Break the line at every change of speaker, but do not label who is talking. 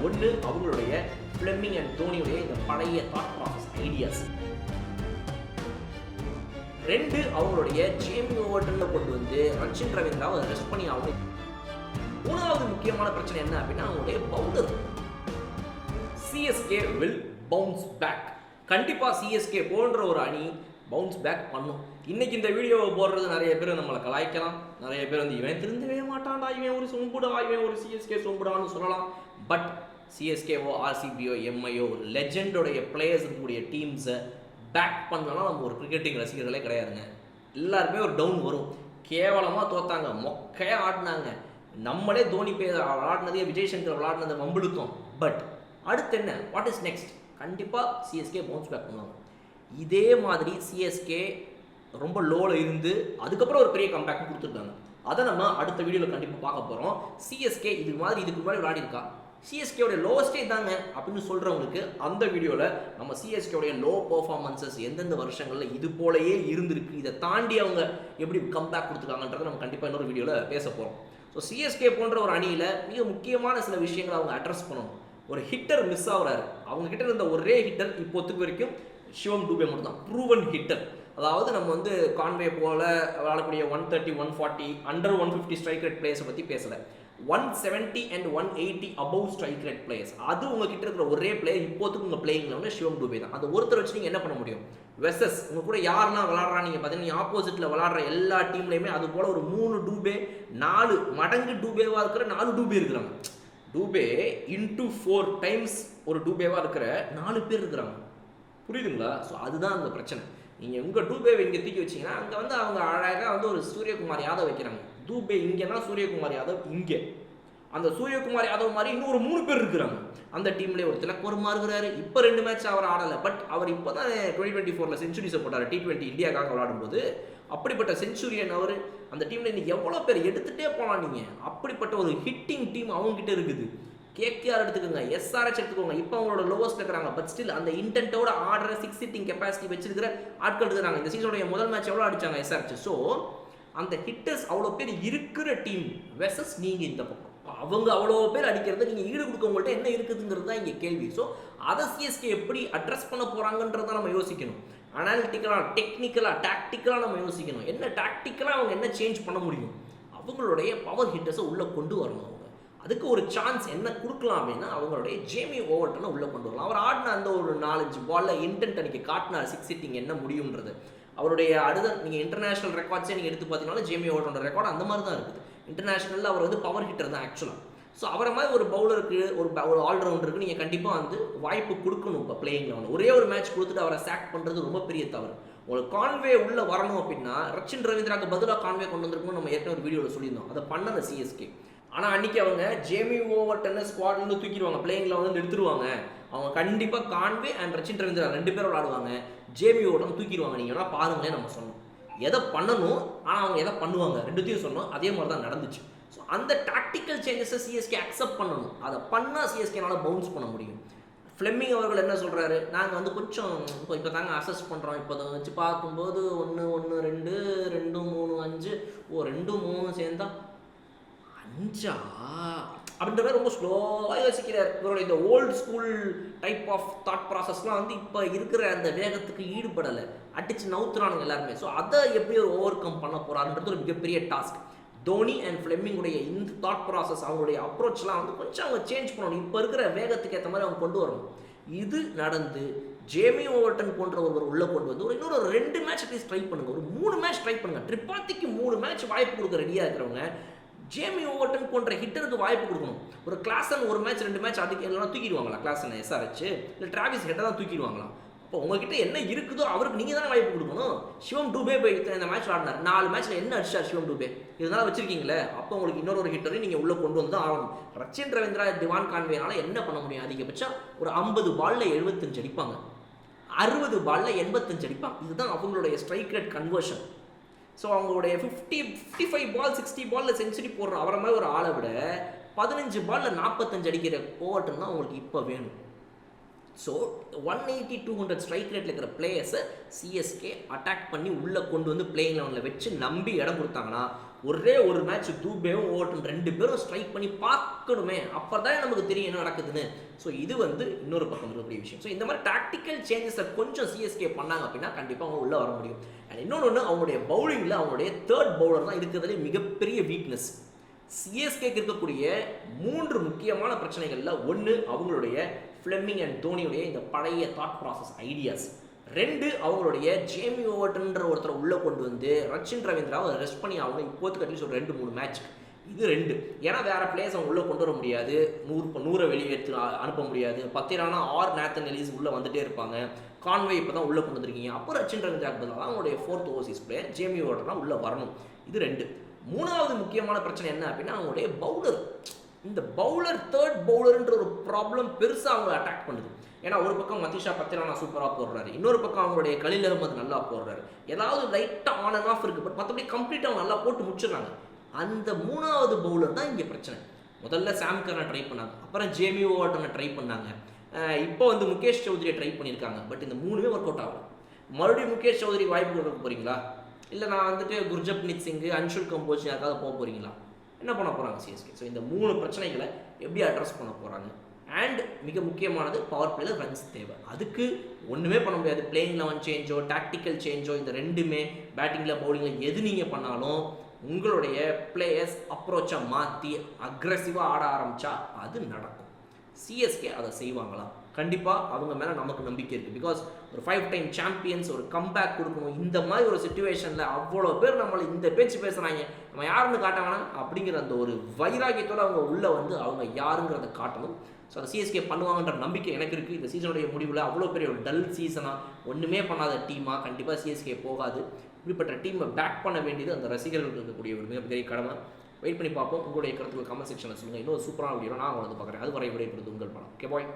ஒன்று அவங்களுடைய Fleming and தோனியுடைய இந்த பழைய தாட் ப்ராசஸ் ஐடியாஸ். 2 அவங்களுடைய ஜேமி ஓவர்டனை கொண்டு வந்து ரச்சின் ரவீந்திராவை ரெஸ்ட் பண்ணி ஆகணும். 3வது முக்கியமான பிரச்சனை என்ன அப்படின்னா அவங்களுடைய bowler. CSK will bounce back. கண்டிப்பாக சிஎஸ்கே போன்ற ஒரு அணி பவுன்ஸ் பேக் பண்ணும். இன்னைக்கு இந்த வீடியோவை போடுறது நிறைய பேர் நம்மளை கலாய்க்கலாம், நிறைய பேர் வந்து இவன் திருந்தவே மாட்டான்டா, இவன் ஒரு சொம்புடா, இவன் ஒரு சிஎஸ்கே சொம்புடான்னு சொல்லலாம். பட் சிஎஸ்கேவோ ஆர்சிபியோ எம்ஐயோ லெஜெண்டோடைய பிளேயர்ஸ் இருக்கக்கூடிய டீம்ஸை பேக் பண்ணலாம் நம்ம ஒரு கிரிக்கெட்டிங் ரசிகர்களே கிடையாதுங்க. எல்லாருமே ஒரு டவுன் வரும். கேவலமாக தோத்தாங்க, மொக்கையாக ஆடினாங்க, நம்மளே தோனி விளாடினதே விஜய் சங்கர் விளாடினதை மம்பிழுத்தோம். பட் அடுத்து என்ன, வாட் இஸ் நெக்ஸ்ட்? கண்டிப்பாக சிஎஸ்கே பவுன்ஸ் பேக் பண்ணுவாங்க. இதே மாதிரி சிஎஸ்கே ரொம்ப லோவில் இருந்து அதுக்கப்புறம் ஒரு பெரிய கம்பேக் கொடுத்துருக்காங்க. அதை நம்ம அடுத்த வீடியோவில் கண்டிப்பாக பார்க்க போகிறோம். சிஎஸ்கே இதுக்கு முன்னாடி விளையாடிருக்கா, சிஎஸ்கேவுடைய லோவஸ்டே தாங்க அப்படின்னு சொல்கிறவங்களுக்கு அந்த வீடியோவில் நம்ம சிஎஸ்கேவுடைய லோ பர்ஃபார்மன்ஸஸ் எந்தெந்த வருஷங்களில் இது போலயே இருந்திருக்கு, இதை தாண்டி அவங்க எப்படி கம்பேக் கொடுத்துருக்காங்கன்றதை நம்ம கண்டிப்பாக இன்னொரு வீடியோவில் பேச போகிறோம். ஸோ சிஎஸ்கே போன்ற ஒரு அணியில் மிக முக்கியமான சில விஷயங்களை அவங்க அட்ரஸ் பண்ணணும். ஒரு ஹிட்டர் மிஸ் ஆகுறாரு. அவங்க கிட்ட இருந்த ஒரே ஹிட்டர் இப்போத்துக்கு வரைக்கும் சிவம் டூபே மட்டும் தான், ப்ரூவன் ஹிட்டர். அதாவது நம்ம வந்து கான்வே போல விளாடக்கூடிய 130, 140, அண்டர் 150 ஸ்ட்ரைக் ரேட் பிளேயர்ஸை பற்றி பேசலை. 170 and 180 above strike rate players, அது உங்ககிட்ட இருக்கிற ஒரே பிளேயர் இப்போத்துக்கு உங்கள் பிளேயிங்கில் வந்து சிவம் டூபே தான். அந்த ஒருத்தர் வச்சு நீங்கள் என்ன பண்ண முடியும்? வெசஸ் உங்கள் கூட யாரெல்லாம் விளாட்றா நீங்கள் பார்த்தீங்கன்னா ஆப்போசிட்டில் விளாட்ற எல்லா டீம்லையுமே அது போல் ஒரு 3 டூபே 4 மடங்கு டூபேவாக இருக்கிற 4 டூபே இருக்கிறாங்க. டூபே இன்டூ 4 டைம்ஸ் ஒரு டூபேவாக இருக்கிற 4 பேர் இருக்கிறாங்க. புரியுதுங்களா? ஸோ அதுதான் அந்த பிரச்சனை. நீங்கள் உங்கள் டூபேவை இங்கே தூக்கி வச்சிங்கன்னா அங்கே வந்து அவங்க அழகாக வந்து ஒரு சூரியகுமார் யாதவ் வைக்கிறாங்க. டூபே இங்கேனா சூரியகுமார் யாதவ் இங்கே. அந்த சூரியகுமார் யாதவ் மாதிரி இன்னும் ஒரு 3 பேர் இருக்கிறாங்க அந்த டீம்லேயே. ஒரு திலக்வர்மா இருக்கிறாரு. இப்போ 2 மேட்ச் அவர் ஆடலை. பட் அவர் இப்போ தான் 2024 செஞ்சுரிஸை போட்டார் T20 இந்தியாக்காக விளாடும்போது. அப்படிப்பட்ட செஞ்சுரியன் அவர் அந்த டீமில் இன்னைக்கு எவ்வளோ பேர் எடுத்துகிட்டே போகலாம் நீங்கள். அப்படிப்பட்ட ஒரு ஹிட்டிங் டீம் அவங்ககிட்ட இருக்குது. கேகேஆர் எடுத்துக்கோங்க, எஸ்ஆர்எச் எடுத்துக்கோங்க, இப்போ அவங்களோட லோவஸ்ட் இருக்கிறாங்க. பட் ஸ்டில் அந்த இன்டென்ட்டோட ஆடுற 6 ஹிட்டிங் கெப்பாசிட்டி வச்சிருக்கிற ஆட்கள் இருக்கிறாங்க. இந்த சீசனுடைய முதல் மேட்ச் எவ்வளோ அடிச்சாங்க எஸ்ஆர்எச். ஸோ அந்த ஹிட்டர்ஸ் அவ்வளோ பேர் இருக்கிற டீம் வெர்சஸ் நீங்கள் இந்த பக்கம் அவங்க அவ்வளோ பேர் அடிக்கிறது நீங்கள் ஈடு கொடுக்க உங்கள்கிட்ட என்ன இருக்குதுங்கிறது தான் இங்கே கேள்வி. ஸோ அதை சிஎஸ்கே எப்படி அட்ரஸ் பண்ண போகிறாங்கன்றதை நம்ம யோசிக்கணும். அனாலிட்டிக்கலாக, டெக்னிக்கலாக, டாக்டிக்கலாக நம்ம யோசிக்கணும். என்ன டாக்டிக்கலாக அவங்க என்ன சேஞ்ச் பண்ண முடியும்? அவங்களுடைய பவர் ஹிட்டர்ஸை உள்ளே கொண்டு வரணும். அவங்க அதுக்கு ஒரு சான்ஸ் என்ன கொடுக்கலாம் அப்படின்னா அவங்களுடைய ஜேமி ஓவர்டனை உள்ளே கொண்டு வரலாம். அவர் ஆடின அந்த ஒரு 4-5 பாலில் இன்டென்ட் அன்றைக்கி காட்டினார் 6 ஹிட்டிங் என்ன முடியுன்றது. அவருடைய அடுத்த நீங்கள் இன்டர்நேஷனல் ரெக்கார்ட்ஸே நீங்கள் எடுத்து பார்த்தீங்கன்னா ஜேமி ஓவர்டனோட ரெக்கார்டு அந்த மாதிரி தான் இருக்குது. இன்டர்நேஷனலில் அவர் வந்து பவர் ஹிட்டர் தான் ஆக்சுவலாக. ஸோ அவரை மாதிரி ஒரு பவுலருக்கு ஒரு ஆல்ரவுண்டருக்கு நீங்கள் கண்டிப்பாக வந்து வாய்ப்பு கொடுக்கணும். இப்போ பிளேயிங்கில் வந்து ஒரே ஒரு மேட்ச் கொடுத்துட்டு அவரை சாக் பண்ணுறது ரொம்ப பெரிய தவறு. உங்களுக்கு கான்வே உள்ளே வரணும் அப்படின்னா ரச்சின் ரவீந்திராவுக்கு பதிலாக கான்வே கொண்டு வந்திருக்கணும். நம்ம ஏற்கனவே ஒரு வீடியோவில் சொல்லியிருந்தோம். அதை பண்ணல சிஎஸ்கே. ஆனால் அன்றைக்கி அவங்க ஜேமி ஓவர்டனை ஸ்குவாட்லேருந்து தூக்கிடுவாங்க, பிளேயிங்கில் வந்து எடுத்துருவாங்க. அவங்க கண்டிப்பாக கான்வே அண்ட் ரச்சின் ரவீந்திரா 2 பேரும் விளாடுவாங்க. ஜேமி ஓவர்டன் தூக்கிடுவாங்க. நீங்கள் வேணால் பாருங்களே, நம்ம சொன்னோம் எதை பண்ணணும், ஆனால் அவங்க எதை பண்ணுவாங்க 2த்தையும் சொன்னோம். அதே மாதிரி தான் நடந்துச்சு. ஸோ அந்த டாக்டிக்கல் சேஞ்சஸை சிஎஸ்கே அக்செப்ட் பண்ணணும். அதை பண்ணால் சிஎஸ்கேனால் பவுன்ஸ் பண்ண முடியும். ஃப்ளெமிங் அவர்கள் என்ன சொல்கிறாரு, நாங்கள் வந்து கொஞ்சம் இப்போ தாங்க அசஸ் பண்ணுறோம். இப்போ அதை வச்சு பார்க்கும்போது 1, 1, 2, 2, 3, 5 2, 3 சேர்ந்தா 5 அப்படின்ற ரொம்ப ஸ்லோவாக யோசிக்கிறார். இவரோட இந்த old school type of thought ப்ராசஸ்லாம் வந்து இப்போ இருக்கிற அந்த வேகத்துக்கு ஈடுபடலை. அடிச்சு நவுத்துறானுங்க எல்லாருமே. ஸோ அதை எப்படி ஒரு ஓவர் கம் பண்ண போகிறாருன்றது ஒரு மிகப்பெரிய டாஸ்க். தோனி அண்ட் ஃப்ளெமிங்குடைய இந்த தாட் ப்ராசஸ், அவங்களுடைய அப்ரோச்லாம் வந்து கொஞ்சம் அவங்க சேஞ்ச் பண்ணணும். இப்போ இருக்கிற வேகத்துக்கு ஏற்ற மாதிரி அவங்க கொண்டு வரணும். இது நடந்து ஜேமி ஓவர்டன் போன்ற ஒருவர் உள்ளே கொண்டு வந்து இன்னொரு 2 மேட்ச் அட்லீஸ்ட் ட்ரை பண்ணுங்கள். ஒரு 3 மேட்ச் ட்ரை பண்ணுங்கள். ட்ரிபாத்திக்கு 3 மேட்ச் வாய்ப்பு கொடுக்க ரெடியாக இருக்கிறவங்க ஜேமி ஓவர்டன் போன்ற ஹிட்டருக்கு வாய்ப்பு கொடுக்கணும். ஒரு கிளாசன் 1 மேட்ச் 2 மேட்ச் அதுக்கு எல்லாம் தூக்கிடுவாங்களா? கிளாசன் எஸ்ஆர்எச் இல்லை டிராவிஸ் ஹெட்டை தான் தூக்கிடுவாங்களா? இப்போ உங்ககிட்ட என்ன இருக்குதோ அவருக்கு நீங்கள் தானே வாய்ப்பு கொடுக்கணும். சிவம் டூபே போய் இந்த மேட்ச் ஆடினார், 4 மேட்ச்சில் என்ன அடிச்சார் சிவம் டூபே? இதனால வச்சிருக்கீங்களே, அப்போ உங்களுக்கு இன்னொரு ஹிட்டரையும் நீங்கள் உள்ளே கொண்டு வந்து தான் ஆகணும். ரச்சின் ரவீந்திரா, திவான் கான்வேனால என்ன பண்ண முடியும்? அதிகபட்சம் ஒரு 50 பாலில் 75 அடிப்பாங்க, 60 பாலில் 85 அடிப்பாங்க. இதுதான் அவங்களுடைய ஸ்ட்ரைக் ரேட் கன்வர்ஷன். ஸோ அவங்களுடைய 55 பால் 60 பாலில் செஞ்சுரி போடுற அவரை மாதிரி ஒரு ஆளை விட 15 பாலில் 45 அடிக்கிற ஓவர்டன் தான் உங்களுக்கு இப்போ வேணும். ஸோ 180-200 ஸ்ட்ரைக் ரேட்டில் இருக்கிற பிளேயர்ஸை சிஎஸ்கே அட்டாக் பண்ணி உள்ளே கொண்டு வந்து பிளேயிங் லெவனில் வச்சு நம்பி இடம் கொடுத்தாங்கன்னா ஒரே ஒரு மேட்ச் தூபேவும் ஓவர்டன் 2 பேரும் ஸ்ட்ரைக் பண்ணி பார்க்கணுமே, அப்போ தான் நமக்கு தெரியும் என்ன நடக்குதுன்னு. ஸோ இது வந்து இன்னொரு பக்கம் இருக்கக்கூடிய விஷயம். ஸோ இந்த மாதிரி டாக்டிக்கல் சேஞ்சஸை கொஞ்சம் சிஎஸ்கே பண்ணாங்க அப்படின்னா கண்டிப்பாக அவங்க உள்ளே வர முடியும். அண்ட் இன்னொன்று அவங்களுடைய பவுலிங்கில் அவங்களுடைய தேர்ட் பவுலர் தான் இருக்கிறதுலே மிகப்பெரிய வீக்னஸ். சிஎஸ்கேக்கு இருக்கக்கூடிய 3 முக்கியமான பிரச்சனைகளில் ஒன்று அவங்களுடைய ஃப்ளெமிங் அண்ட் தோனியுடைய இந்த பழைய தாட் ப்ராசஸ் ஐடியாஸ். 2 அவங்களுடைய ஜேமி ஓவர்டன்ற ஒருத்தரை உள்ளே கொண்டு வந்து ரச்சின் ரவீந்திராவை ரெஸ்ட் பண்ணி அவங்க இப்போதுக்கு அட்லீஸ்ட் ஒரு 2-3 மேட்ச். இது 2. ஏன்னா வேறு பிளேயர்ஸ் அவங்க உள்ளே கொண்டு வர முடியாது, 100 வெளியேற்று அனுப்ப முடியாது. 10 ரானா ஆர் நேத்தன் எலிஸ் உள்ளே வந்துட்டே இருப்பாங்க. கான்வே இப்போ தான் உள்ளே கொண்டு வந்திருக்கீங்க. அப்போ ரச்சின் ரவீந்திராக்கு பதிலாக அவங்களுடைய 4th ஓவர்சீஸ் பிளேயர் ஜேமி ஓவர்டர்லாம் உள்ளே வரணும். இது 2. 3வது முக்கியமான பிரச்சனை என்ன அப்படின்னா அவங்களுடைய பவுலர். இந்த பவுலர் தேர்ட் பவுலர்ன்ற ஒரு ப்ராப்ளம் பெருசாக அவங்களை அட்டாக் பண்ணுது. ஏன்னா ஒரு பக்கம் மதிஷா பத்திரானா சூப்பராக போடுறாரு, இன்னொரு பக்கம் அவங்களுடைய கலீல் அஹ்மத் நல்லா போடுறாரு. ஏதாவது லைட்டாக ஆன் அண்ட் ஆஃப் இருக்குது, பட் மற்றபடி கம்ப்ளீட்டாக அவங்க நல்லா போட்டு முடிச்சிடுறாங்க. அந்த 3வது பவுலர் தான் இங்கே பிரச்சனை. முதல்ல சாம் கர்னை ட்ரை பண்ணாங்க, அப்புறம் ஜேமி ஓவர்டனை ட்ரை பண்ணாங்க, இப்போ வந்து முகேஷ் சௌத்ரியை ட்ரை பண்ணியிருக்காங்க. பட் இந்த 3மே ஒர்க் அவுட் ஆகல. மறுபடியும் முகேஷ் சௌத்ரிக்கு வாய்ப்பு கொடுக்க போகிறீங்களா, இல்லை நான் வந்துட்டு குர்ஜப்னீத் சிங், அன்ஷுல் கம்போஜ் யாருக்காவது போக போகிறீங்களா, என்ன பண்ண போகிறாங்க சிஎஸ்கே? ஸோ இந்த 3 பிரச்சனைகளை எப்படி அட்ரஸ் பண்ண போகிறாங்க? அண்ட் மிக முக்கியமானது பவர் பிளேயில் ரன்ஸ் தேவை. அதுக்கு ஒன்றுமே பண்ண முடியாது. பிளேயிங் லெவன் சேஞ்சோ டாக்டிக்கல் சேஞ்சோ இந்த 2மே பேட்டிங்கில் பவுலிங்கில் எது நீங்கள் பண்ணாலும் உங்களுடைய பிளேயர்ஸ் அப்ரோச்சை மாற்றி அக்ரெசிவாக ஆட ஆரம்பித்தா அது நடக்கும். சிஎஸ்கே அதை செய்வாங்களா? கண்டிப்பாக அவங்க மேலே நமக்கு நம்பிக்கை இருக்குது. பிகாஸ் ஒரு 5 டைம் சாம்பியன்ஸ் ஒரு கம்பேக் கொடுக்கணும். இந்த மாதிரி ஒரு சுச்சுவேஷனில் அவ்வளோ பேர் நம்மளை இந்த பேச்சு பேசுகிறாங்க, நம்ம யாருன்னு காட்ட வேணாம் அப்படிங்கிற அந்த ஒரு வைராக்கியத்தோடு அவங்க உள்ளே வந்து அவங்க யாருங்கிறத காட்டணும். ஸோ அதை சிஎஸ்கே பண்ணுவாங்கன்ற நம்பிக்கை எனக்கு இருக்குது. இந்த சீசனுடைய முடிவில் அவ்வளோ பெரிய ஒரு டல் சீசனாக ஒன்றுமே பண்ணாத டீமாக கண்டிப்பாக சிஎஸ்கே போகாது. இப்படிப்பட்ட டீமை பேக் பண்ண வேண்டியது அந்த ரசிகர்களுக்கு இருக்கக்கூடிய ஒரு மிகப்பெரிய கடமை. வெயிட் பண்ணி பார்ப்போம். உங்களுடைய கருத்துக்கள் கமெண்ட் செக்ஷனில் சொல்லுங்கள். இன்னொரு சூப்பரான வீடியோ நான் வந்து பார்க்குறேன். அது வரை விடைபெறுது உங்கள் படம். Okay bye.